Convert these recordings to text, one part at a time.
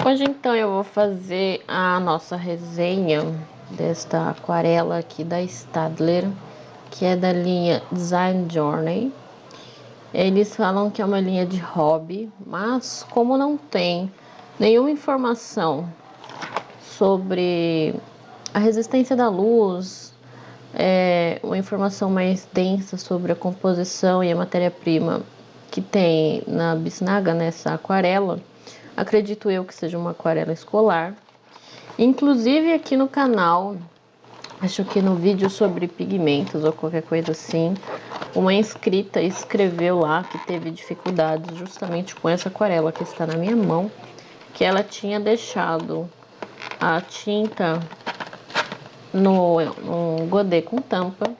Hoje então eu vou fazer a nossa resenha desta aquarela aqui da Staedtler, que é da linha Design Journey. Eles falam que é uma linha de hobby, mas como não tem nenhuma informação sobre a resistência da luz, uma informação mais densa sobre a composição e a matéria-prima que tem na bisnaga, nessa aquarela, acredito eu que seja uma aquarela escolar. Inclusive aqui no canal, acho que no vídeo sobre pigmentos ou qualquer coisa assim, uma inscrita escreveu lá que teve dificuldades justamente com essa aquarela que está na minha mão, que ela tinha deixado a tinta no godê com tampa,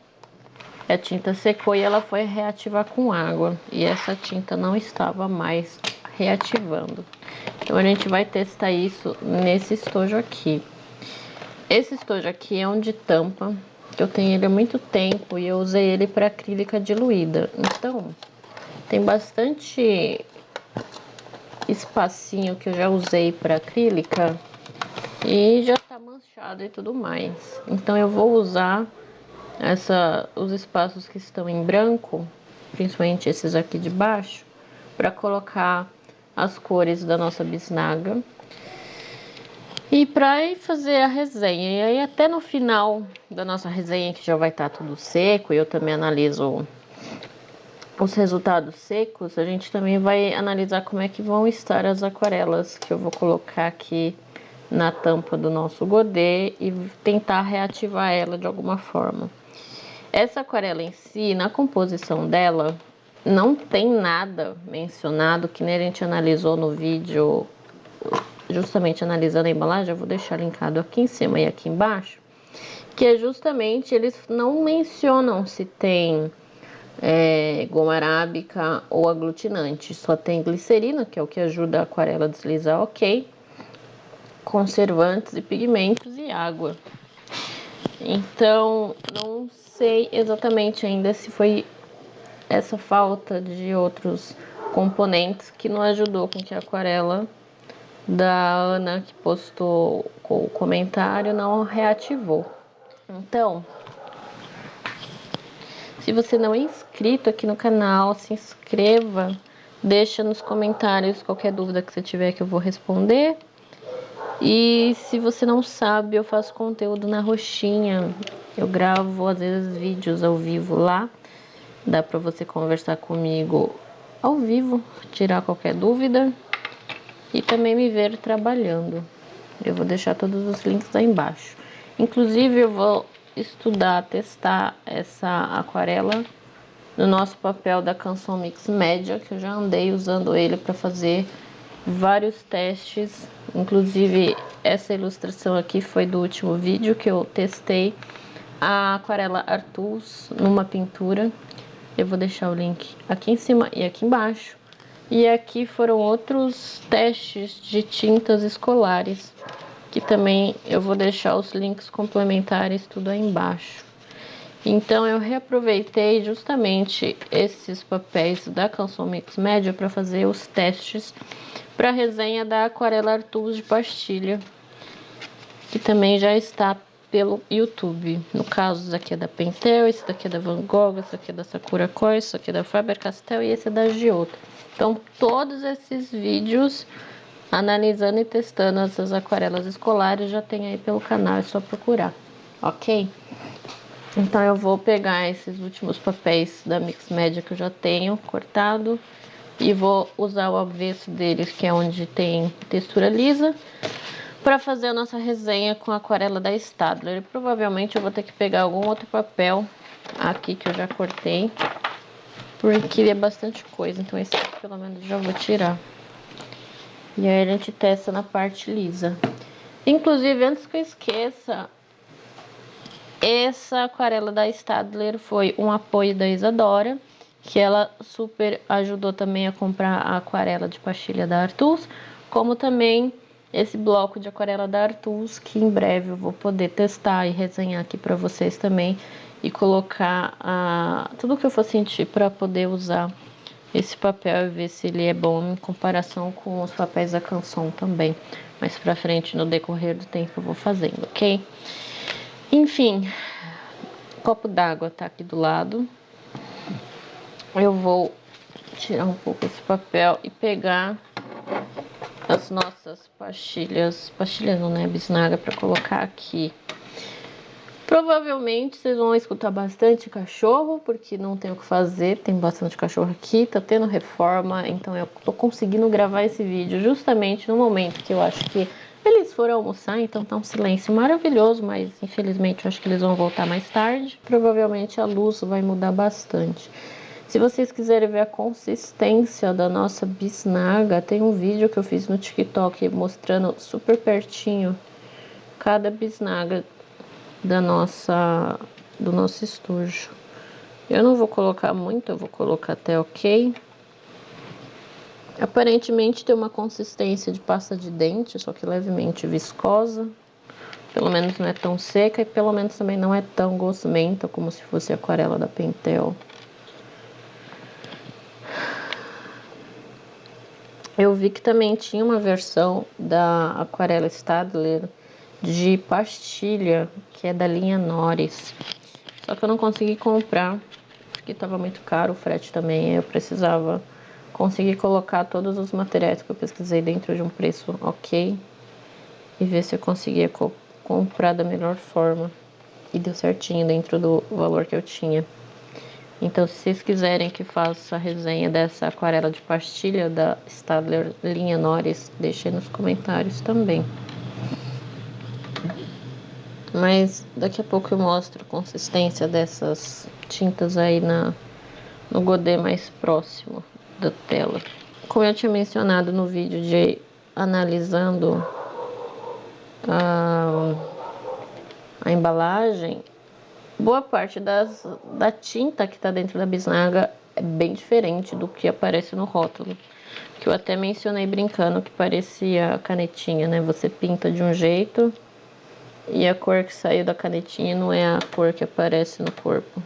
a tinta secou e ela foi reativar com água, e essa tinta não estava mais reativando. Então a gente vai testar isso nesse estojo aqui. Esse estojo aqui é um de tampa, que eu tenho ele há muito tempo e eu usei ele para acrílica diluída. Então tem bastante espacinho que eu já usei para acrílica e já tá manchado e tudo mais. Então eu vou usar os espaços que estão em branco, principalmente esses aqui de baixo, para colocar as cores da nossa bisnaga e para fazer a resenha. E aí até no final da nossa resenha, que já vai estar tudo seco, e eu também analiso os resultados secos, a gente também vai analisar como é que vão estar as aquarelas que eu vou colocar aqui na tampa do nosso godê e tentar reativar ela de alguma forma. Essa aquarela em si, na composição dela, não tem nada mencionado, que nem a gente analisou no vídeo, justamente analisando a embalagem. Eu vou deixar linkado aqui em cima e aqui embaixo, que é justamente, eles não mencionam se tem goma arábica ou aglutinante, só tem glicerina, que é o que ajuda a aquarela a deslizar, ok, conservantes e pigmentos e água. Então, não sei exatamente ainda se foi essa falta de outros componentes que não ajudou com que a aquarela da Ana, que postou com o comentário, não reativou. Então, se você não é inscrito aqui no canal, se inscreva, deixa nos comentários qualquer dúvida que você tiver que eu vou responder. E se você não sabe, eu faço conteúdo na Roxinha. Eu gravo às vezes vídeos ao vivo lá. Dá para você conversar comigo ao vivo, tirar qualquer dúvida e também me ver trabalhando. Eu vou deixar todos os links aí embaixo. Inclusive eu vou estudar, testar essa aquarela no nosso papel da Canson Mix Média, que eu já andei usando ele para fazer vários testes. Inclusive essa ilustração aqui foi do último vídeo que eu testei a aquarela Artus numa pintura. Eu vou deixar o link aqui em cima e aqui embaixo. E aqui foram outros testes de tintas escolares, que também eu vou deixar os links complementares tudo aí embaixo. Então eu reaproveitei justamente esses papéis da Canson Mix Média para fazer os testes para a resenha da aquarela Artus de pastilha, que também já está pelo YouTube. No caso, esse aqui é da Pentel, esse daqui é da Van Gogh, esse aqui é da Sakura Koi, esse aqui é da Faber-Castell e esse é da Giotto. Então, todos esses vídeos analisando e testando essas aquarelas escolares já tem aí pelo canal, é só procurar, ok? Então, eu vou pegar esses últimos papéis da Mix Média que eu já tenho cortado e vou usar o avesso deles, que é onde tem textura lisa, para fazer a nossa resenha com a aquarela da Staedtler. E provavelmente eu vou ter que pegar algum outro papel aqui que eu já cortei, porque é bastante coisa. Então esse aqui pelo menos já vou tirar. E aí a gente testa na parte lisa. Inclusive, antes que eu esqueça, essa aquarela da Staedtler foi um apoio da Isadora, que ela super ajudou também a comprar a aquarela de pastilha da Artus, como também esse bloco de aquarela da Artus, que em breve eu vou poder testar e resenhar aqui para vocês também, e colocar tudo que eu for sentir para poder usar esse papel e ver se ele é bom em comparação com os papéis da Canson também. Mais pra frente, no decorrer do tempo, eu vou fazendo, ok? Enfim, copo d'água tá aqui do lado. Eu vou tirar um pouco esse papel e pegar as nossas pastilhas não, né? Bisnaga pra colocar aqui. Provavelmente vocês vão escutar bastante cachorro, porque não tem o que fazer, tem bastante cachorro aqui, tá tendo reforma, então eu tô conseguindo gravar esse vídeo justamente no momento que eu acho que eles foram almoçar, então tá um silêncio maravilhoso, mas infelizmente eu acho que eles vão voltar mais tarde. Provavelmente a luz vai mudar bastante. Se vocês quiserem ver a consistência da nossa bisnaga, tem um vídeo que eu fiz no TikTok mostrando super pertinho cada bisnaga do nosso estojo. Eu não vou colocar muito, eu vou colocar até ok. Aparentemente tem uma consistência de pasta de dente, só que levemente viscosa. Pelo menos não é tão seca e pelo menos também não é tão gosmenta como se fosse a aquarela da Pentel. Eu vi que também tinha uma versão da aquarela Staedtler de pastilha, que é da linha Noris. Só que eu não consegui comprar, porque estava muito caro o frete também. Eu precisava conseguir colocar todos os materiais que eu pesquisei dentro de um preço ok e ver se eu conseguia comprar da melhor forma. E deu certinho dentro do valor que eu tinha. Então, se vocês quiserem que faça a resenha dessa aquarela de pastilha da Staedtler linha Noris, deixem nos comentários também. Mas daqui a pouco eu mostro a consistência dessas tintas aí no godê mais próximo da tela. Como eu tinha mencionado no vídeo de analisando a embalagem, boa parte da tinta que está dentro da bisnaga é bem diferente do que aparece no rótulo. Que eu até mencionei brincando que parecia canetinha, né? Você pinta de um jeito e a cor que saiu da canetinha não é a cor que aparece no corpo.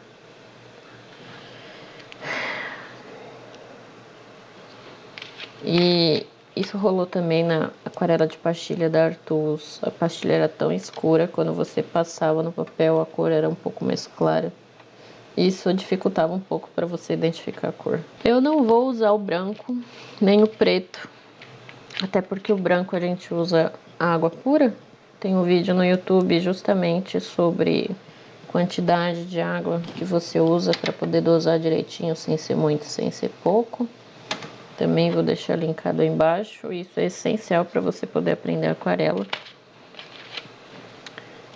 E isso rolou também na aquarela de pastilha da Artus. A pastilha era tão escura, quando você passava no papel a cor era um pouco mais clara. Isso dificultava um pouco para você identificar a cor. Eu não vou usar o branco, nem o preto. Até porque o branco a gente usa água pura. Tem um vídeo no YouTube justamente sobre quantidade de água que você usa para poder dosar direitinho, sem ser muito, sem ser pouco. Também vou deixar linkado aí embaixo. Isso é essencial para você poder aprender aquarela.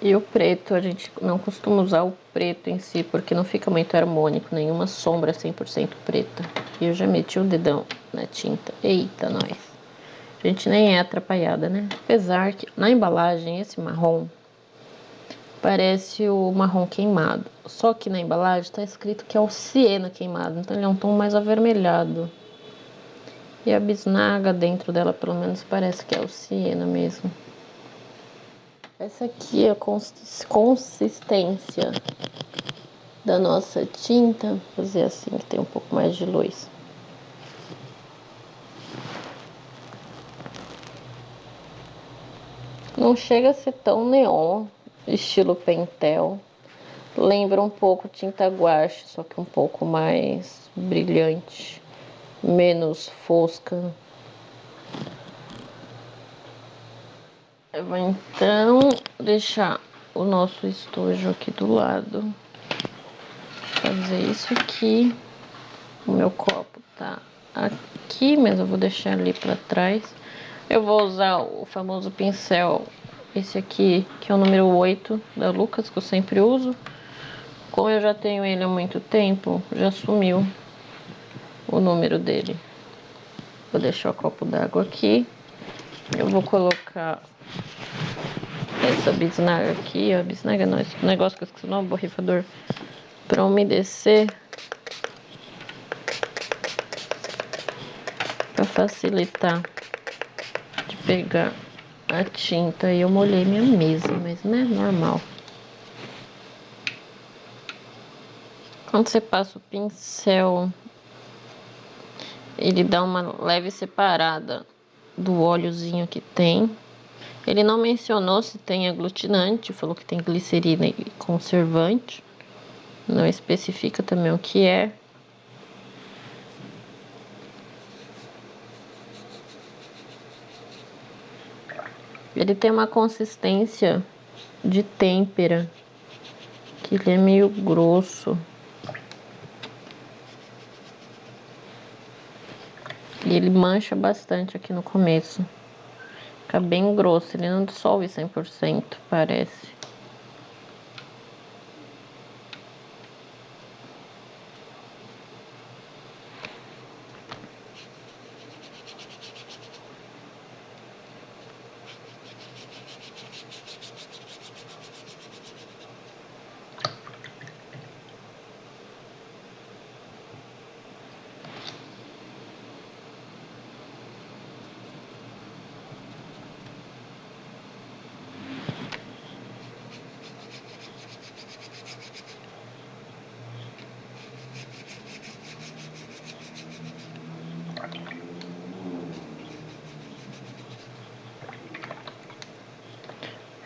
E o preto, a gente não costuma usar o preto em si, porque não fica muito harmônico, nenhuma sombra 100% preta. E eu já meti o dedão na tinta. Eita, nós! A gente nem é atrapalhada, né? Apesar que na embalagem esse marrom parece o marrom queimado. Só que na embalagem está escrito que é o siena queimado, então ele é um tom mais avermelhado. E a bisnaga dentro dela, pelo menos, parece que é o siena mesmo. Essa aqui é a consistência da nossa tinta. Vou fazer assim que tem um pouco mais de luz. Não chega a ser tão neon, estilo Pentel. Lembra um pouco tinta guache, só que um pouco mais brilhante, menos fosca. Eu vou então deixar o nosso estojo aqui do lado. Fazer isso aqui. O meu copo tá aqui, mas eu vou deixar ali pra trás. Eu vou usar o famoso pincel, esse aqui, que é o número 8 da Lucas, que eu sempre uso. Como eu já tenho ele há muito tempo, já sumiu o número dele. Vou deixar o copo d'água aqui. Eu vou colocar essa bisnaga aqui, ó. Bisnaga não, esse negócio que eu esqueci o nome, borrifador, para umedecer. Para facilitar de pegar a tinta. E eu molhei minha mesa, mas não é normal. Quando você passa o pincel Ele dá uma leve separada do óleozinho que tem. Ele não mencionou se tem aglutinante, falou que tem glicerina e conservante. Não especifica também o que é. Ele tem uma consistência de têmpera, que ele é meio grosso. E ele mancha bastante aqui no começo. Fica bem grosso, ele não dissolve 100%, parece.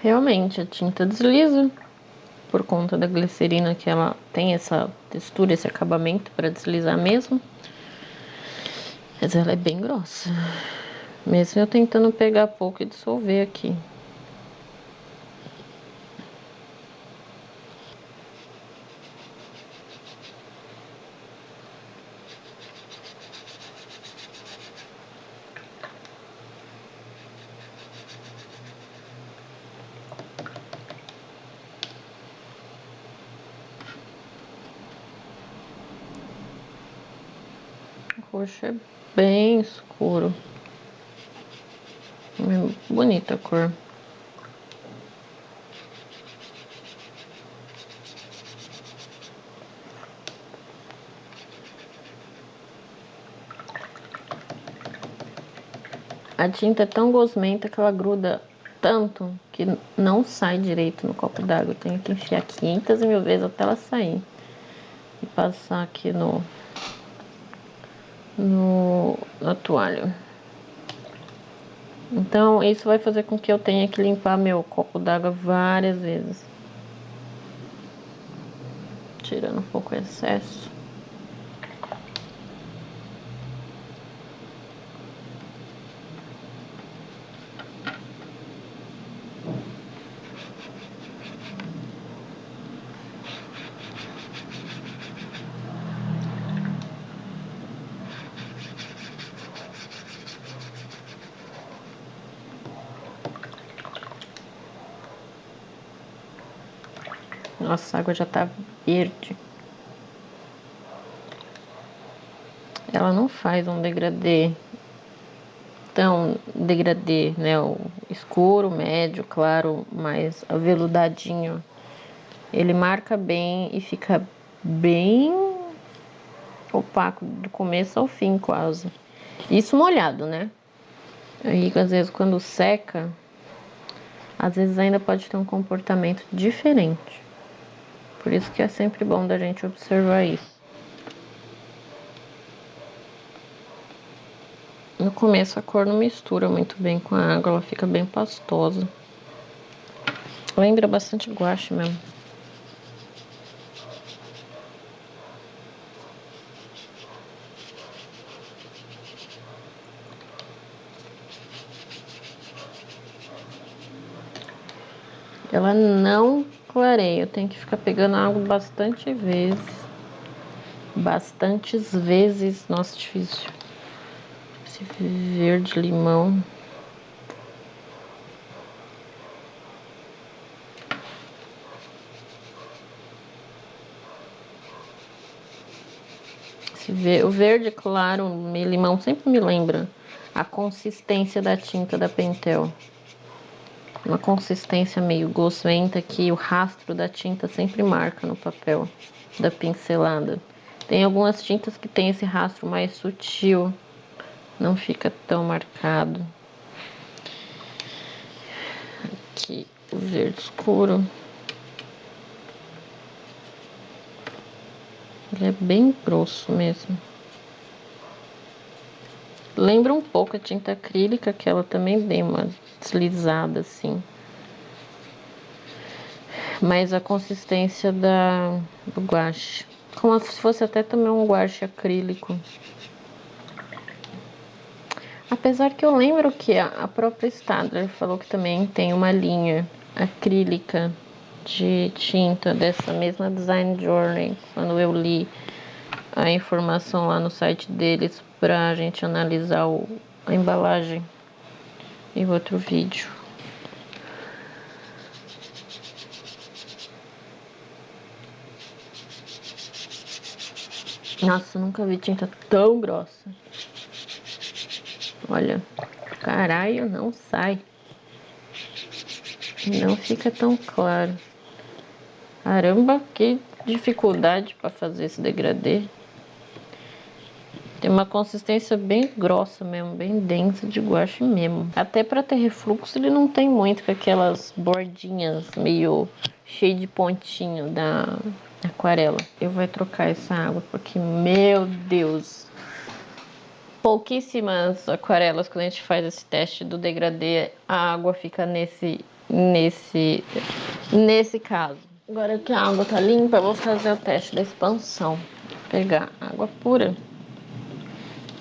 Realmente, a tinta desliza por conta da glicerina, que ela tem essa textura, esse acabamento para deslizar mesmo. Mas ela é bem grossa. Mesmo eu tentando pegar pouco e dissolver aqui. O roxo é bem escuro. É bonita a cor. A tinta é tão gosmenta que ela gruda tanto que não sai direito no copo d'água. Eu tenho que enfiar 500 mil vezes até ela sair. E passar aqui na toalha. Então, isso vai fazer com que eu tenha que limpar meu copo d'água várias vezes. Tirando um pouco o excesso. Nossa, a água já tá verde. Ela não faz um degradê tão degradê, né? O escuro, médio, claro, mais aveludadinho. Ele marca bem e fica bem opaco do começo ao fim, quase. Isso molhado, né? Aí, às vezes, quando seca, às vezes ainda pode ter um comportamento diferente. Por isso que é sempre bom da gente observar isso. No começo a cor não mistura muito bem com a água, ela fica bem pastosa. Lembra bastante guache mesmo. Ela não clareia, eu tenho que ficar pegando água bastante vezes. Bastantes vezes. Nossa, difícil. Esse verde limão. O verde claro, meio limão, sempre me lembra a consistência da tinta da Pentel. Uma consistência meio gosmenta que o rastro da tinta sempre marca no papel da pincelada. Tem algumas tintas que tem esse rastro mais sutil, não fica tão marcado. Aqui o verde escuro. Ele é bem grosso mesmo. Lembra um pouco a tinta acrílica, que ela também deu uma deslizada assim. Mas a consistência do guache, como se fosse até também um guache acrílico. Apesar que eu lembro que a própria Staedtler falou que também tem uma linha acrílica de tinta dessa mesma Design Journey, quando eu li a informação lá no site deles pra gente analisar a embalagem em outro vídeo. Nossa, nunca vi tinta tão grossa. Olha, caralho, não sai. Não fica tão claro. Caramba, que dificuldade para fazer esse degradê. Tem uma consistência bem grossa mesmo, bem densa de guache mesmo. Até para ter refluxo ele não tem muito, com aquelas bordinhas meio cheio de pontinho da aquarela. Eu vou trocar essa água porque, meu Deus, pouquíssimas aquarelas quando a gente faz esse teste do degradê, a água fica nesse caso. Agora que a água tá limpa, eu vou fazer o teste da expansão. Vou pegar água pura,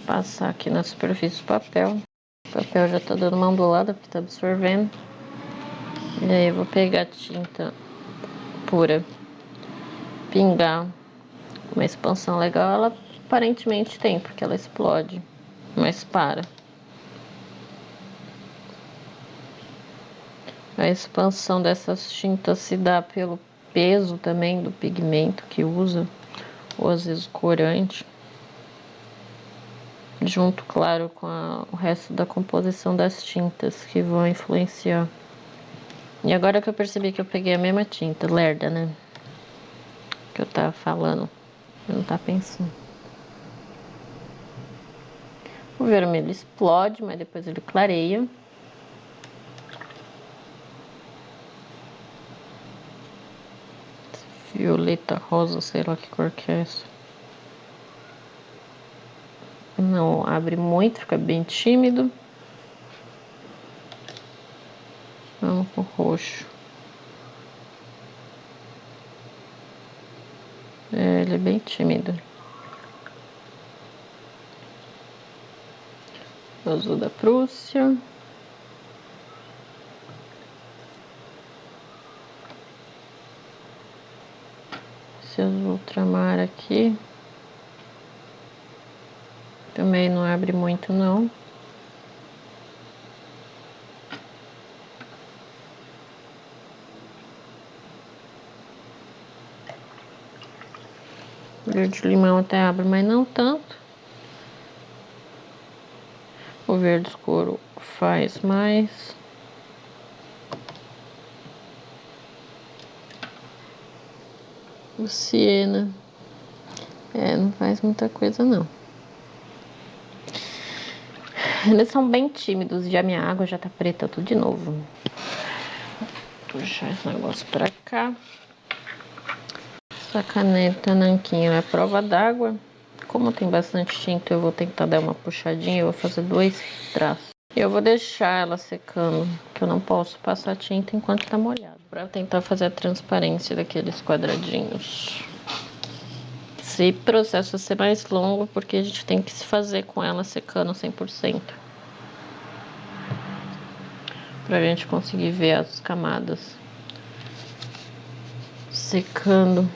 passar aqui na superfície do papel. O papel já tá dando uma ondulada porque tá absorvendo. E aí eu vou pegar a tinta pura, pingar. Uma expansão legal ela aparentemente tem, porque ela explode, mas para. A expansão dessas tintas se dá pelo peso também do pigmento que usa, ou às vezes corante, junto, claro, com o resto da composição das tintas que vão influenciar. E agora que eu percebi que eu peguei a mesma tinta, lerda, né? Que eu tava falando, eu não tava pensando. O vermelho explode, mas depois ele clareia. Violeta, rosa, sei lá que cor que é essa. Não abre muito, fica bem tímido. Vamos com roxo. Ele é bem tímido. Azul da Prússia. Esse azul ultramar aqui. Também não abre muito, não. Verde limão até abre, mas não tanto. O verde escuro faz mais. O siena. Não faz muita coisa, não. Eles são bem tímidos. Já minha água já tá preta tudo de novo. Vou puxar esse negócio pra cá. Essa caneta nanquim é prova d'água. Como tem bastante tinta, eu vou tentar dar uma puxadinha. Eu vou fazer 2 traços. Eu vou deixar ela secando, que eu não posso passar tinta enquanto tá molhado, pra tentar fazer a transparência daqueles quadradinhos. Esse processo vai ser mais longo, porque a gente tem que se fazer com ela secando 100%. Pra gente conseguir ver as camadas secando.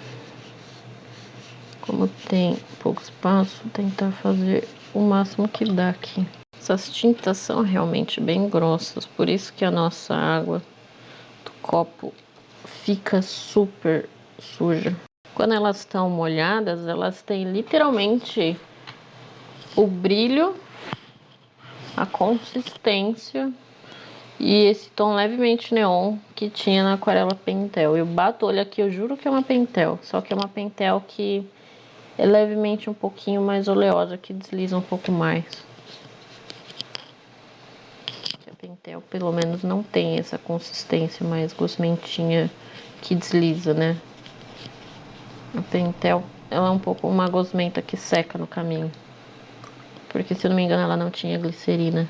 Como tem pouco espaço, tentar fazer o máximo que dá aqui. Essas tintas são realmente bem grossas, por isso que a nossa água do copo fica super suja. Quando elas estão molhadas, elas têm literalmente o brilho, a consistência e esse tom levemente neon que tinha na aquarela Pentel. Eu bato o olho aqui, eu juro que é uma Pentel, só que é uma Pentel que é levemente um pouquinho mais oleosa, que desliza um pouco mais. A Pentel, pelo menos, não tem essa consistência mais gosmentinha que desliza, né? A Pentel, ela é um pouco uma gosmenta que seca no caminho. Porque, se eu não me engano, ela não tinha glicerina.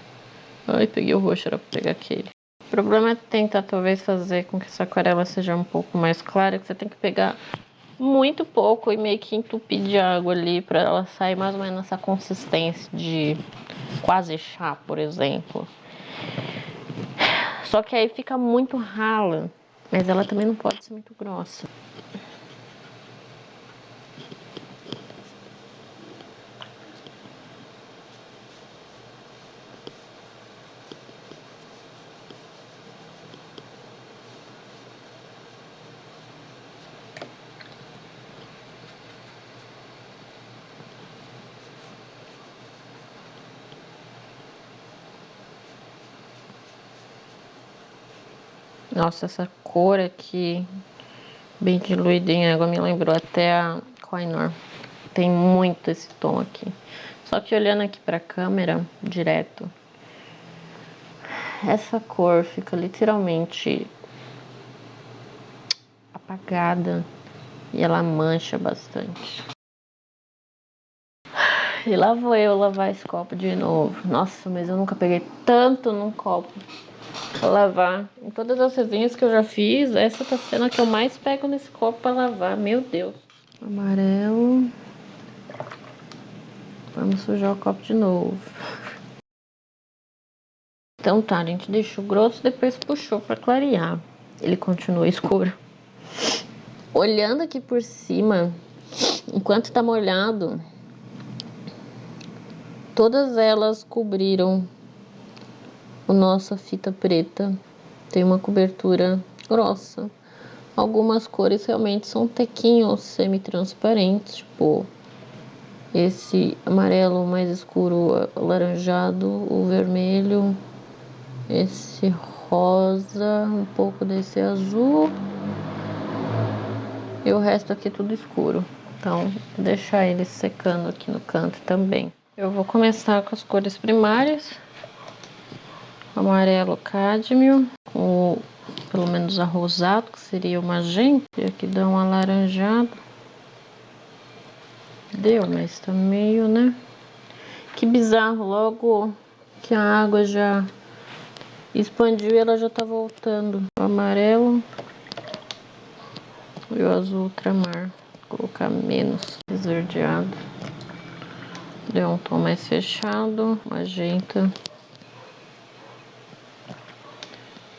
Ai, peguei o roxo, era pra pegar aquele. O problema é tentar, talvez, fazer com que essa aquarela seja um pouco mais clara, que você tem que pegar muito pouco e meio que entupir de água ali pra ela sair mais ou menos essa consistência de quase chá, por exemplo. Só que aí fica muito rala, mas ela também não pode ser muito grossa. Nossa, essa cor aqui, bem diluída em água, me lembrou até a Kohinoor. Tem muito esse tom aqui. Só que olhando aqui pra câmera, direto, essa cor fica literalmente apagada e ela mancha bastante. E lá vou eu lavar esse copo de novo. Nossa, mas eu nunca peguei tanto num copo pra lavar. Em todas as resenhas que eu já fiz, essa tá sendo a que eu mais pego nesse copo pra lavar. Meu Deus. Amarelo. Vamos sujar o copo de novo. Então tá, a gente deixou grosso, depois puxou pra clarear. Ele continua escuro. Olhando aqui por cima, enquanto tá molhado, todas elas cobriram a nossa fita preta. Tem uma cobertura grossa. Algumas cores realmente são tequinhos semi-transparentes, tipo esse amarelo mais escuro alaranjado, o vermelho, esse rosa, um pouco desse azul e o resto aqui tudo escuro. Então, vou deixar ele secando aqui no canto também. Eu vou começar com as cores primárias. Amarelo cádmio, ou pelo menos arrosado, que seria o magenta. E aqui dá um alaranjado. Deu, mas tá meio, né? Que bizarro, logo que a água já expandiu e ela já tá voltando. O amarelo e o azul ultramar. Vou colocar menos esverdeado. Deu um tom mais fechado, magenta.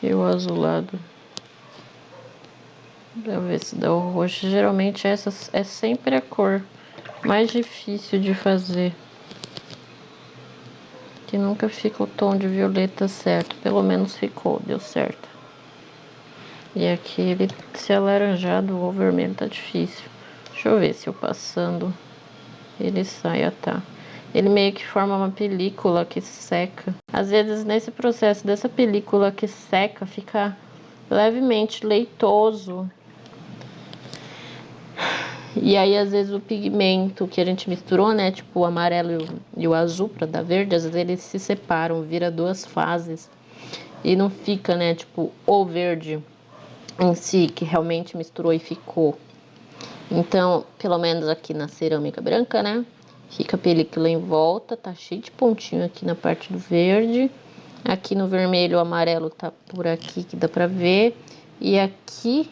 E o azulado. Pra ver se dá o roxo. Geralmente essa é sempre a cor mais difícil de fazer. Que nunca fica o tom de violeta certo. Pelo menos ficou, deu certo. E aquele, se alaranjado ou vermelho tá difícil. Deixa eu ver se eu passando ele sai, tá. Ele meio que forma uma película que seca. Às vezes nesse processo dessa película que seca fica levemente leitoso. E aí às vezes o pigmento que a gente misturou, né, tipo o amarelo e o azul para dar verde, às vezes eles se separam, vira duas fases. E não fica, né, tipo o verde em si, que realmente misturou e ficou. Então, pelo menos aqui na cerâmica branca, né, fica a película em volta, tá cheio de pontinho aqui na parte do verde. Aqui no vermelho, o amarelo tá por aqui, que dá pra ver. E aqui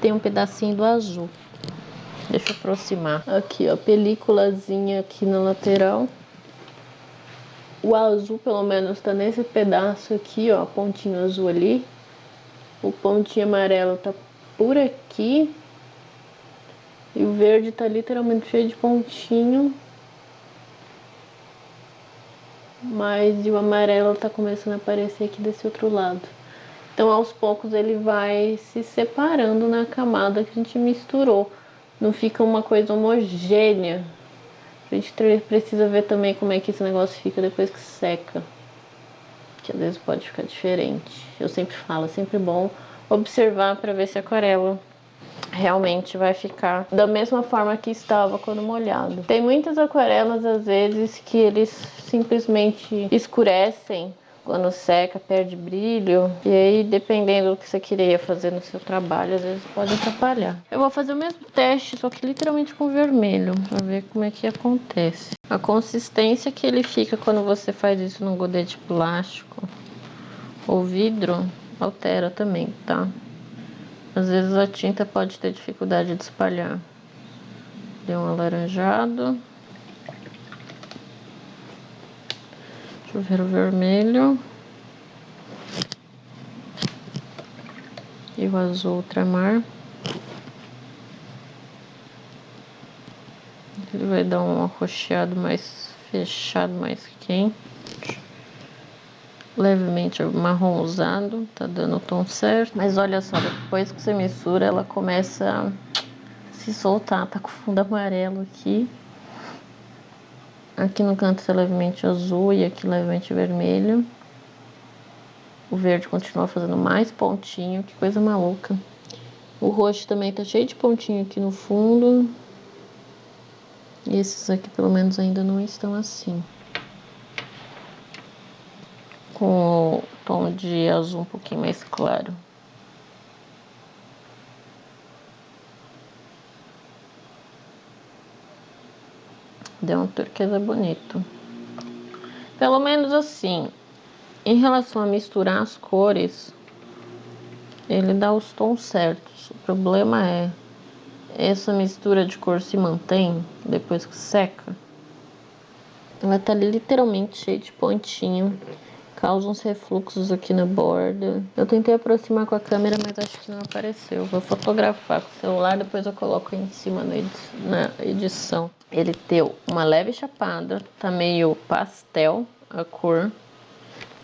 tem um pedacinho do azul. Deixa eu aproximar. Aqui, ó, películazinha aqui na lateral. O azul, pelo menos, tá nesse pedaço aqui, ó, pontinho azul ali. O pontinho amarelo tá por aqui. E o verde tá literalmente cheio de pontinho. Mas o amarelo tá começando a aparecer aqui desse outro lado. Então, aos poucos, ele vai se separando na camada que a gente misturou. Não fica uma coisa homogênea. A gente precisa ver também como é que esse negócio fica depois que seca. Que às vezes pode ficar diferente. Eu sempre falo, é sempre bom observar para ver se a aquarela realmente vai ficar da mesma forma que estava quando molhado. Tem muitas aquarelas, às vezes, que eles simplesmente escurecem quando seca, perde brilho. E aí, dependendo do que você queria fazer no seu trabalho, às vezes pode atrapalhar. Eu vou fazer o mesmo teste, só que literalmente com vermelho, pra ver como é que acontece. A consistência que ele fica quando você faz isso num godê de plástico ou vidro, altera também, tá? Às vezes a tinta pode ter dificuldade de espalhar. Deu um alaranjado. Deixa eu ver o vermelho. E o azul ultramar. Ele vai dar um arroxeado mais fechado, mais quente. Levemente marronzado, tá dando o tom certo. Mas olha só, depois que você mistura, ela começa a se soltar. Tá com fundo amarelo aqui. Aqui no canto tá levemente azul e aqui levemente vermelho. O verde continua fazendo mais pontinho, que coisa maluca. O roxo também tá cheio de pontinho aqui no fundo. E esses aqui pelo menos ainda não estão assim. Com o tom de azul um pouquinho mais claro. Deu um turquesa bonito. Pelo menos assim, em relação a misturar as cores, ele dá os tons certos. O problema é, essa mistura de cor se mantém depois que seca. Ela tá literalmente cheia de pontinho. Causa uns refluxos aqui na borda. Eu tentei aproximar com a câmera, mas acho que não apareceu. Vou fotografar com o celular, depois eu coloco em cima na edição. Ele deu uma leve chapada, tá meio pastel a cor.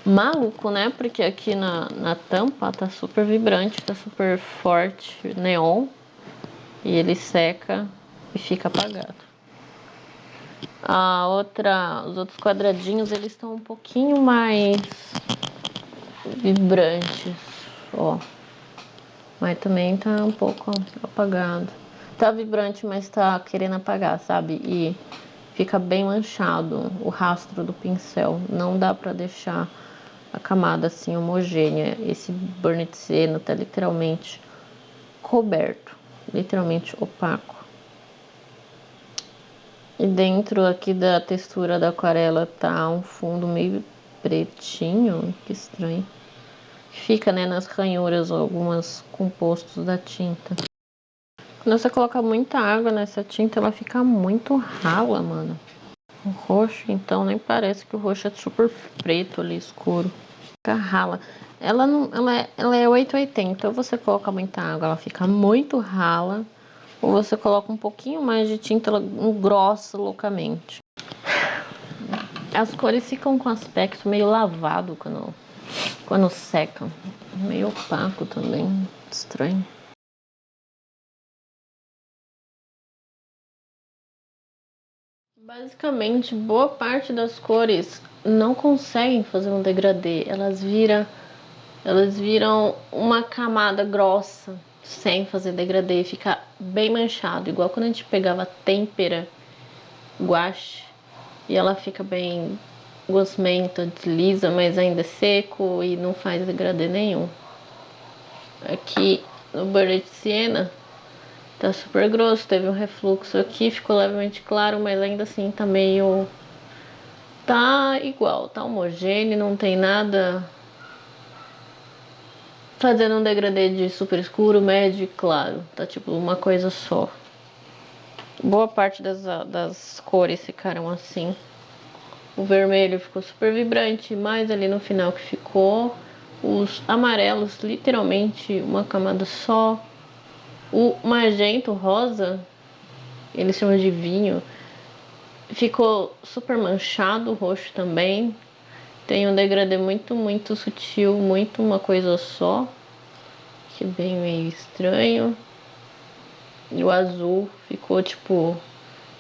Maluco, né? Porque aqui na tampa tá super vibrante, tá super forte, neon. E ele seca e fica apagado. Os outros quadradinhos, eles estão um pouquinho mais vibrantes, ó. Mas também tá um pouco apagado. Tá vibrante, mas tá querendo apagar, sabe? E fica bem manchado o rastro do pincel. Não dá pra deixar a camada assim homogênea. Esse Burnt Sienna tá literalmente coberto, literalmente opaco. E dentro aqui da textura da aquarela tá um fundo meio pretinho, que estranho. Fica, né, nas ranhuras alguns compostos da tinta. Quando você coloca muita água nessa tinta, ela fica muito rala, mano. O roxo, então, nem parece que o roxo é super preto ali, escuro. Fica rala. Ela é 880, ou você coloca muita água, ela fica muito rala. Ou você coloca um pouquinho mais de tinta, ela engrossa loucamente. As cores ficam com aspecto meio lavado quando secam. Meio opaco também, estranho. Basicamente, boa parte das cores não conseguem fazer um degradê. Elas viram uma camada grossa sem fazer degradê, fica bem manchado, igual quando a gente pegava têmpera, guache, e ela fica bem gosmenta, desliza, mas ainda é seco e não faz degradê nenhum. Aqui no Burnt Sienna tá super grosso, teve um refluxo aqui, ficou levemente claro, mas ainda assim tá meio... Tá igual, tá homogêneo, não tem nada fazendo um degradê de super escuro, médio e claro. Tá tipo uma coisa só. Boa parte das cores ficaram assim. O vermelho ficou super vibrante, mais ali no final que ficou. Os amarelos, literalmente uma camada só. O magenta, o rosa, eles chamam de vinho, ficou super manchado, o roxo também. Tem um degradê muito sutil, muito uma coisa só, que é bem meio estranho. E o azul ficou tipo,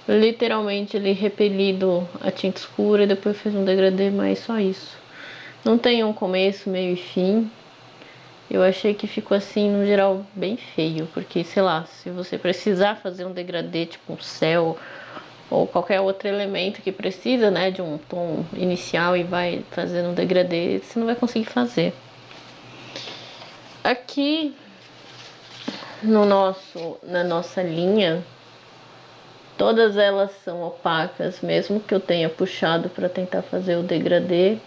literalmente ele repelido a tinta escura e depois fez um degradê, mas só isso. Não tem um começo, meio e fim. Eu achei que ficou assim, no geral, bem feio, porque, sei lá, se você precisar fazer um degradê, tipo um céu, ou qualquer outro elemento que precisa, né, de um tom inicial e vai fazendo um degradê, você não vai conseguir fazer. Aqui na nossa linha, todas elas são opacas, mesmo que eu tenha puxado para tentar fazer o degradê.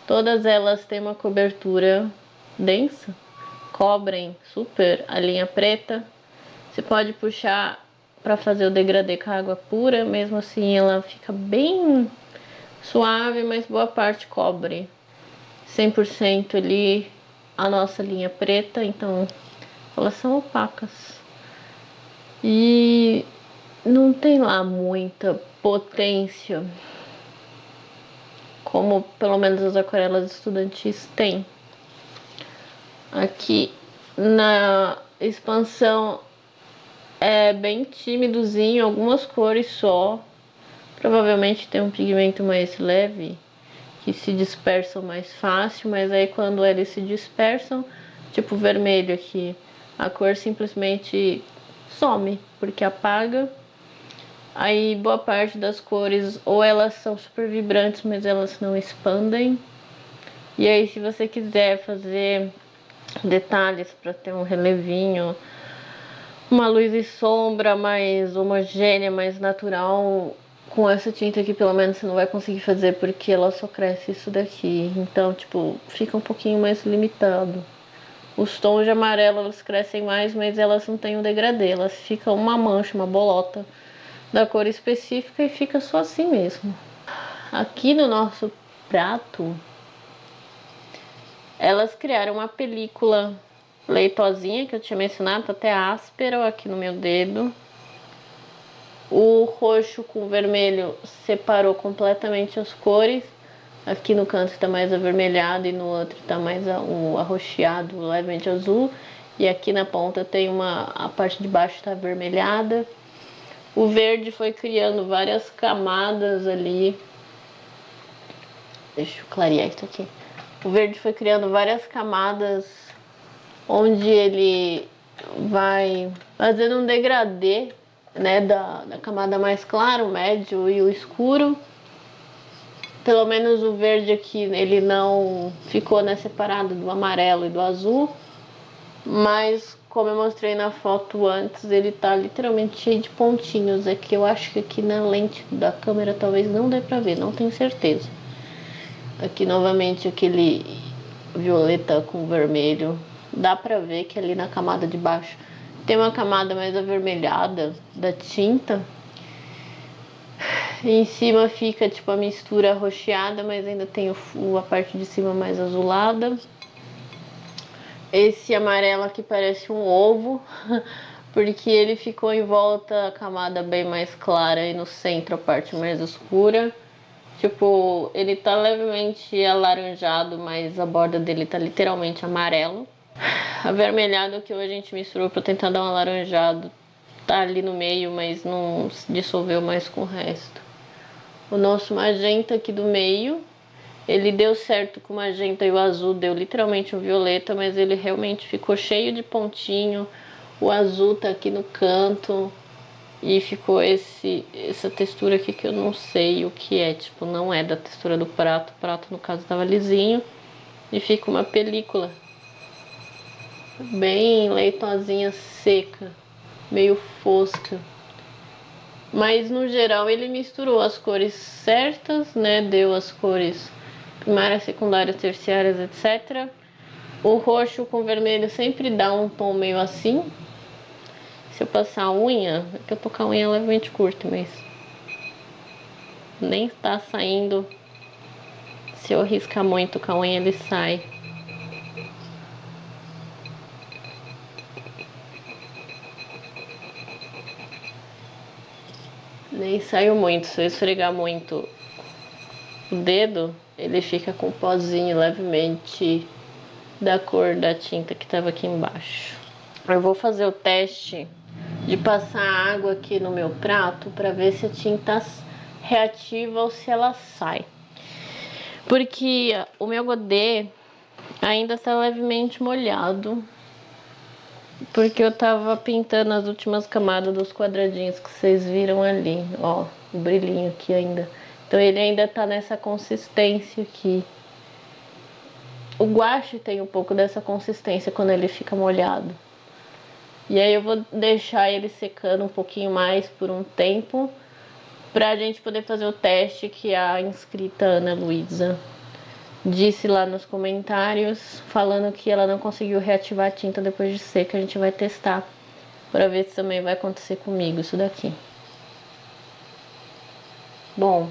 Todas elas têm uma cobertura densa, cobrem super a linha preta. Você pode puxar para fazer o degradê com água pura, mesmo assim ela fica bem suave, mas boa parte cobre 100% ali a nossa linha preta, então elas são opacas. E não tem lá muita potência, como pelo menos as aquarelas estudantis têm. Aqui na expansão é bem tímidozinho, algumas cores só. Provavelmente tem um pigmento mais leve, que se dispersam mais fácil, mas aí quando eles se dispersam, tipo vermelho aqui, a cor simplesmente some, porque apaga. Aí boa parte das cores, ou elas são super vibrantes, mas elas não expandem. E aí se você quiser fazer detalhes para ter um relevinho, uma luz e sombra mais homogênea, mais natural, com essa tinta aqui pelo menos você não vai conseguir fazer, porque ela só cresce isso daqui. Então, tipo, fica um pouquinho mais limitado. Os tons de amarelo, elas crescem mais, mas elas não têm um degradê. Elas ficam uma mancha, uma bolota da cor específica e fica só assim mesmo. Aqui no nosso prato, elas criaram uma película leitosinha, que eu tinha mencionado, tá até áspera aqui no meu dedo. O roxo com o vermelho separou completamente as cores. Aqui no canto está mais avermelhado e no outro está mais o arroxeado, levemente azul. E aqui na ponta tem a parte de baixo está avermelhada. O verde foi criando várias camadas ali. Deixa eu clarear isso aqui. O verde foi criando várias camadas, onde ele vai fazendo um degradê, né, da camada mais clara, o médio e o escuro. Pelo menos o verde aqui, ele não ficou, né, separado do amarelo e do azul, mas como eu mostrei na foto antes, ele tá literalmente cheio de pontinhos. É que eu acho que aqui na lente da câmera talvez não dê pra ver, não tenho certeza. Aqui novamente aquele violeta com vermelho, dá pra ver que ali na camada de baixo tem uma camada mais avermelhada da tinta. E em cima fica tipo a mistura arroxeada, mas ainda tem a parte de cima mais azulada. Esse amarelo aqui parece um ovo, porque ele ficou em volta a camada bem mais clara e no centro a parte mais escura. Tipo, ele tá levemente alaranjado, mas a borda dele tá literalmente amarelo. Avermelhado que a gente misturou pra tentar dar um alaranjado tá ali no meio, mas não se dissolveu mais com o resto. O nosso magenta aqui do meio, ele deu certo com o magenta e o azul deu literalmente um violeta, mas ele realmente ficou cheio de pontinho. O azul tá aqui no canto e ficou essa textura aqui que eu não sei o que é, tipo, não é da textura do prato. O prato no caso tava lisinho e fica uma película bem leitosinha, seca, meio fosca. Mas no geral ele misturou as cores certas, né? Deu as cores primárias, secundárias, terciárias, etc. O roxo com vermelho sempre dá um tom meio assim. Se eu passar a unha, é que eu tô com a unha levemente curta, mas nem tá saindo. Se eu riscar muito com a unha, ele sai. Nem saiu muito. Se eu esfregar muito o dedo, ele fica com um pozinho levemente da cor da tinta que estava aqui embaixo. Eu vou fazer o teste de passar água aqui no meu prato para ver se a tinta reativa ou se ela sai. Porque o meu godê ainda está levemente molhado, porque eu tava pintando as últimas camadas dos quadradinhos que vocês viram ali, ó. o brilhinho aqui ainda. Então ele ainda tá nessa consistência aqui. O guache tem um pouco dessa consistência quando ele fica molhado. E aí eu vou deixar ele secando um pouquinho mais por um tempo, pra gente poder fazer o teste que a inscrita Ana Luísa disse lá nos comentários, falando que ela não conseguiu reativar a tinta depois de seca. A gente vai testar para ver se também vai acontecer comigo isso daqui. Bom,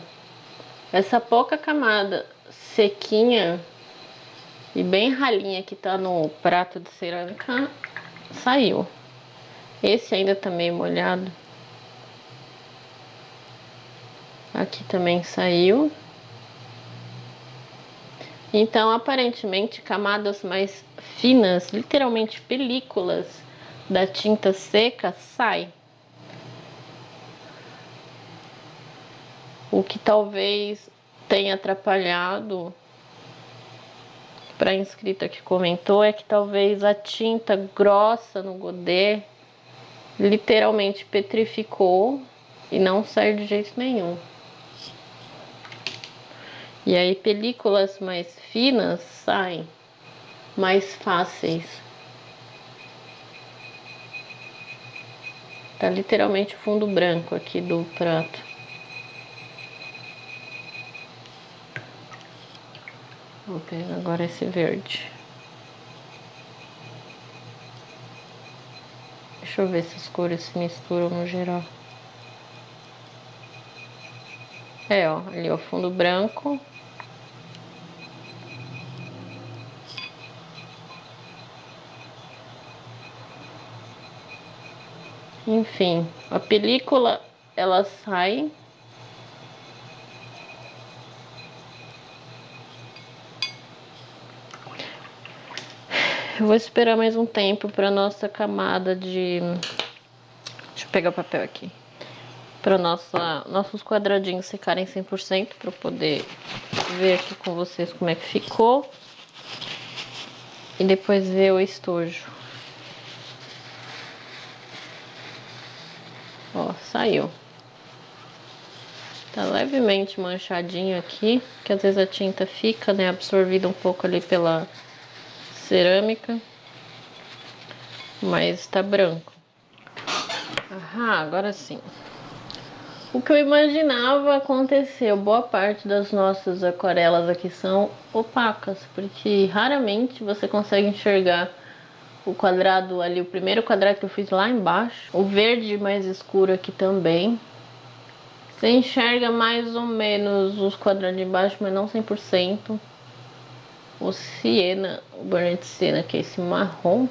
essa pouca camada sequinha e bem ralinha que tá no prato de cerâmica saiu. Esse ainda tá meio molhado. Aqui também saiu. Então, aparentemente, camadas mais finas, literalmente películas da tinta seca, sai. O que talvez tenha atrapalhado para a inscrita que comentou é que talvez a tinta grossa no godê literalmente petrificou e não sai de jeito nenhum. E aí películas mais finas saem mais fáceis. Tá literalmente fundo branco aqui do prato. Vou pegar agora esse verde. Deixa eu ver se as cores se misturam no geral. É, ó, ali ó, fundo branco. Enfim, a película, ela sai. Eu vou esperar mais um tempo para nossa camada de... Deixa eu pegar o papel aqui. Para nossos quadradinhos secarem 100% para eu poder ver aqui com vocês como é que ficou. E depois ver o estojo. Ó, saiu. Tá levemente manchadinho aqui, que às vezes a tinta fica, né, absorvida um pouco ali pela cerâmica. Mas tá branco. Ah, agora sim. O que eu imaginava aconteceu. Boa parte das nossas aquarelas aqui são opacas, porque raramente você consegue enxergar o quadrado ali, o primeiro quadrado que eu fiz lá embaixo. O verde mais escuro aqui também. Você enxerga mais ou menos os quadrados de baixo, mas não 100%. O siena, o Burnt Sienna, que é esse marrom,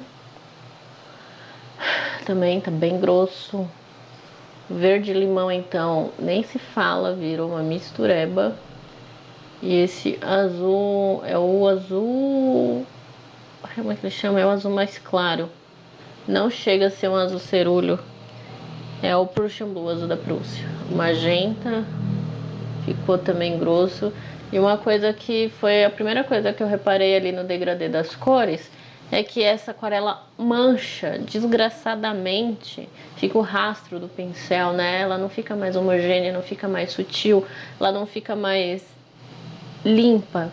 também tá bem grosso. Verde limão, então, nem se fala, virou uma mistureba. E esse azul é o azul... Como é que ele chama? É o azul mais claro. Não chega a ser um azul cerúleo. É o Prussian Blue, azul da Prússia. O magenta ficou também grosso. E uma coisa que foi a primeira coisa que eu reparei ali no degradê das cores é que essa aquarela mancha desgraçadamente, fica o rastro do pincel, né? Ela não fica mais homogênea, não fica mais sutil, ela não fica mais limpa.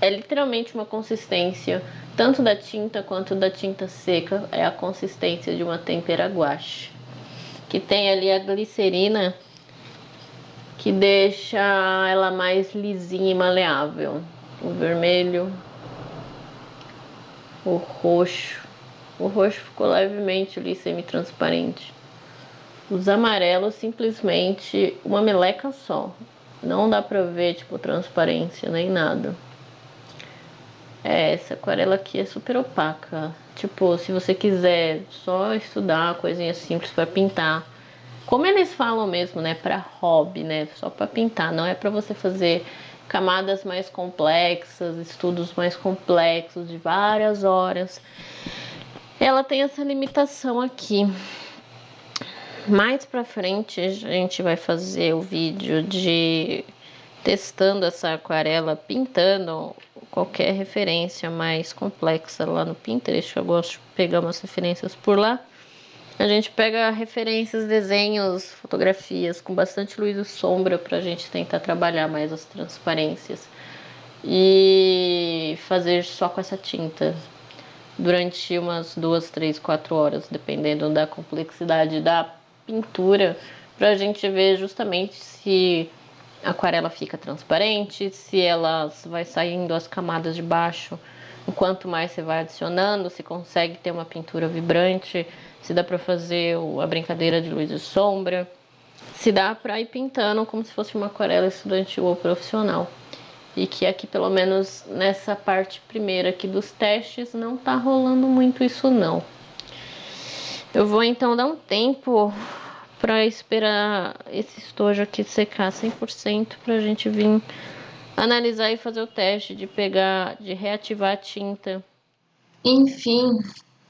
É literalmente uma consistência, tanto da tinta quanto da tinta seca, é a consistência de uma tempera gouache. Que tem ali a glicerina, que deixa ela mais lisinha e maleável. O vermelho, o roxo ficou levemente ali semi-transparente. Os amarelos simplesmente uma meleca só. Não dá pra ver tipo transparência nem nada. Essa aquarela aqui é super opaca. Tipo, se você quiser só estudar coisinhas simples pra pintar, como eles falam mesmo, né, pra hobby, né, só pra pintar, não é pra você fazer camadas mais complexas, estudos mais complexos de várias horas. Ela tem essa limitação aqui. Mais pra frente a gente vai fazer o vídeo de testando essa aquarela, pintando qualquer referência mais complexa lá no Pinterest. Eu gosto de pegar umas referências por lá. A gente pega referências, desenhos, fotografias com bastante luz e sombra pra gente tentar trabalhar mais as transparências. E fazer só com essa tinta durante umas 2, 3, 4 horas, dependendo da complexidade da pintura, pra gente ver justamente se a aquarela fica transparente, se elas vai saindo as camadas de baixo. Quanto mais você vai adicionando, se consegue ter uma pintura vibrante, se dá para fazer a brincadeira de luz e sombra, se dá para ir pintando como se fosse uma aquarela estudantil ou profissional. E que aqui, pelo menos nessa parte primeira aqui dos testes, não tá rolando muito isso não. Eu vou então dar um tempo para esperar esse estojo aqui secar 100% pra gente vir analisar e fazer o teste de pegar, de reativar a tinta. Enfim,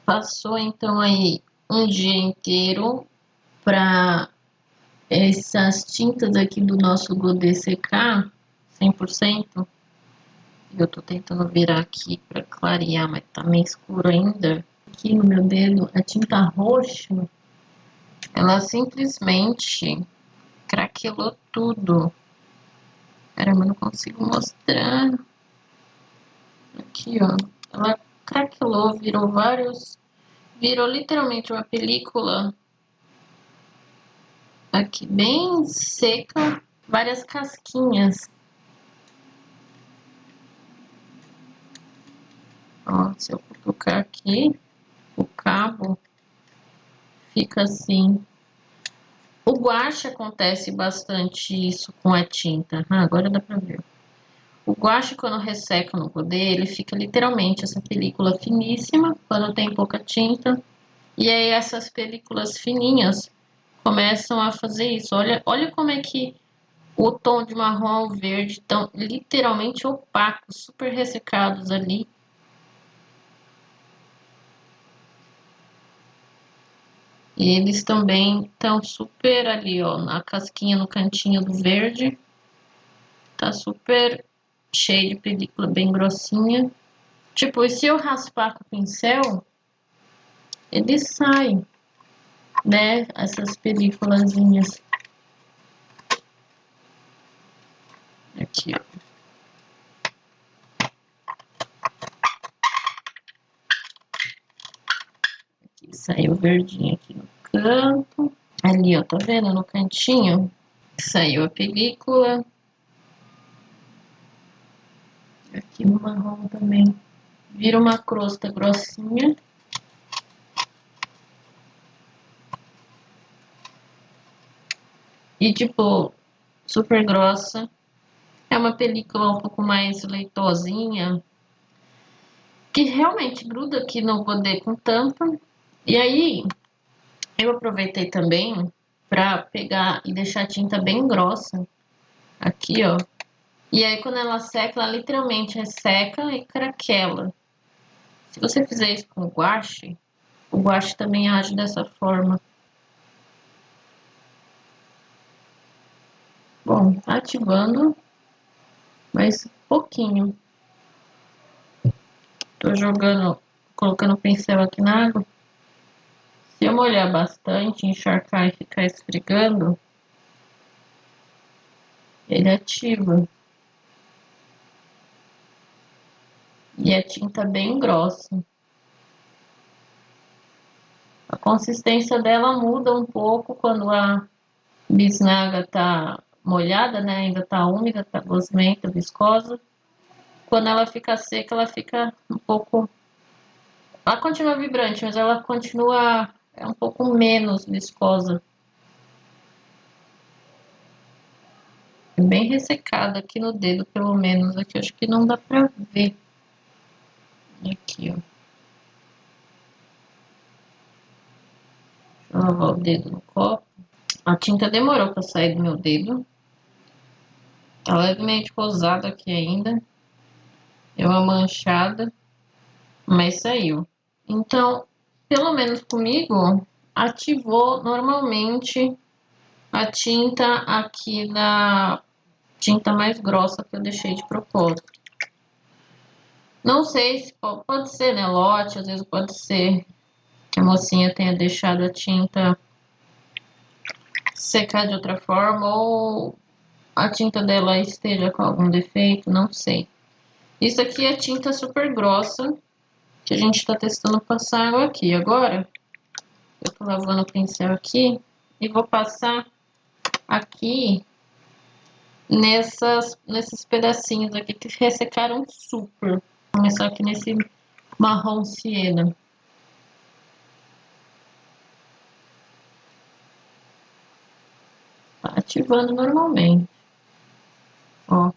passou então aí um dia inteiro para essas tintas aqui do nosso Godê secar 100%. Eu tô tentando virar aqui para clarear, mas tá meio escuro ainda. Aqui no meu dedo, a tinta roxa, ela simplesmente craquelou tudo. Caramba, eu não consigo mostrar. Aqui, ó. Ela craquelou, virou literalmente uma película. Aqui, bem seca, várias casquinhas. Ó, se eu cutucar aqui, o cabo fica assim. O guache acontece bastante isso com a tinta. Ah, agora dá pra ver. O guache, quando resseca no Godê, ele fica literalmente essa película finíssima, quando tem pouca tinta. E aí essas películas fininhas começam a fazer isso. Olha como é que o tom de marrom ao verde estão literalmente opacos, super ressecados ali. E eles também estão super ali, ó, na casquinha no cantinho do verde. Tá super cheio de película bem grossinha. Tipo, e se eu raspar com o pincel, ele sai, né? Essas películazinhas. Aqui, ó. Aqui saiu verdinho aqui no canto. Ali, ó, tá vendo? No cantinho saiu a película. Aqui no marrom também. Vira uma crosta grossinha. E, tipo, super grossa. É uma película um pouco mais leitosinha, que realmente gruda aqui no Godê com tampa. E aí, eu aproveitei também pra pegar e deixar a tinta bem grossa. Aqui, ó. E aí, quando ela seca, ela literalmente resseca e craquela. Se você fizer isso com o guache também age dessa forma. Bom, tá ativando, mas pouquinho. Tô jogando, colocando o pincel aqui na água. Se eu molhar bastante, encharcar e ficar esfregando, ele ativa. E a tinta bem grossa. A consistência dela muda um pouco quando a bisnaga tá molhada, né? Ainda tá úmida, tá gosmenta, viscosa. Quando ela fica seca, ela fica um pouco... Ela continua vibrante, mas ela continua um pouco menos viscosa. É bem ressecada aqui no dedo, pelo menos. Aqui acho que não dá pra ver. Aqui, ó. Deixa eu lavar o dedo no copo. A tinta demorou pra sair do meu dedo. Tá levemente rosado aqui ainda. Deu uma manchada, mas saiu. Então, pelo menos comigo, ativou normalmente a tinta aqui da tinta mais grossa que eu deixei de propósito. Não sei se pode ser, né, lote, às vezes pode ser que a mocinha tenha deixado a tinta secar de outra forma ou a tinta dela esteja com algum defeito, não sei. Isso aqui é tinta super grossa que a gente está testando passar água aqui. Agora, eu tô lavando o pincel aqui e vou passar aqui nesses pedacinhos aqui que ressecaram super. Vou começar aqui nesse marrom siena. Tá ativando normalmente. Ó.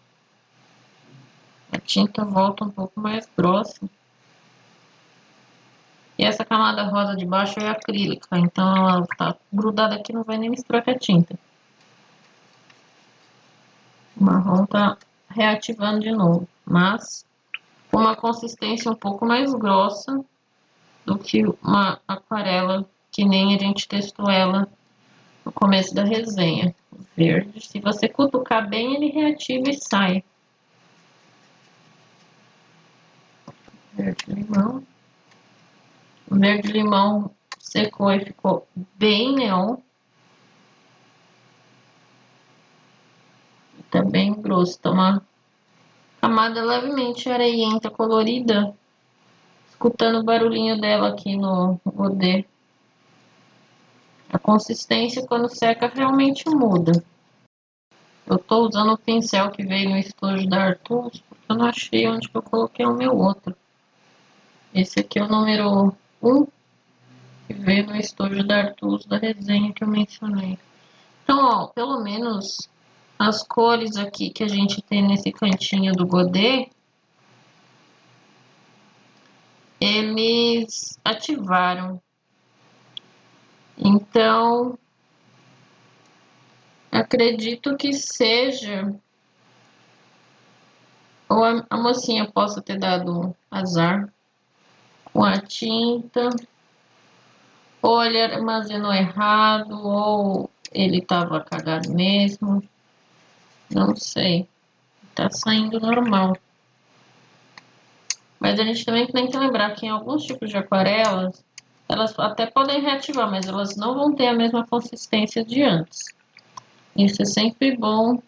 A tinta volta um pouco mais grossa. E essa camada rosa de baixo é acrílica, então ela tá grudada aqui, não vai nem misturar com a tinta. O marrom tá reativando de novo, mas com uma consistência um pouco mais grossa do que uma aquarela, que nem a gente testou ela no começo da resenha. O verde, se você cutucar bem, ele reativa e sai. Verde limão. O verde limão secou e ficou bem neon. Tá bem grosso, tá uma camada levemente areienta, colorida. Escutando o barulhinho dela aqui no godê. A consistência quando seca realmente muda. Eu tô usando o pincel que veio no estojo da Artus, porque eu não achei onde que eu coloquei o meu outro. Esse aqui é o número 1, que veio no estojo da Artus da resenha que eu mencionei. Então, ó, pelo menos as cores aqui que a gente tem nesse cantinho do godê, eles ativaram. Então, acredito que seja, ou a mocinha possa ter dado azar com a tinta, ou ele armazenou errado, ou ele estava cagado mesmo, não sei. Tá saindo normal. Mas a gente também tem que lembrar que em alguns tipos de aquarelas, elas até podem reativar, mas elas não vão ter a mesma consistência de antes. Isso é sempre bom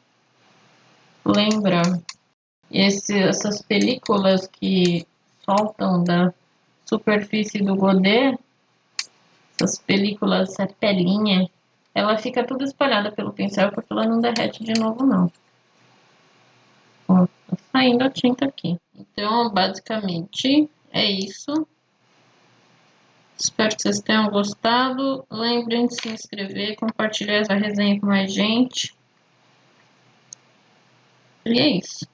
lembrar. E essas películas que soltam da superfície do godê, essas películas, essa pelinha, ela fica tudo espalhada pelo pincel porque ela não derrete de novo, não. Ó, tá saindo a tinta aqui. Então, basicamente, é isso. Espero que vocês tenham gostado. Lembrem de se inscrever, compartilhar essa resenha com mais gente. E é isso.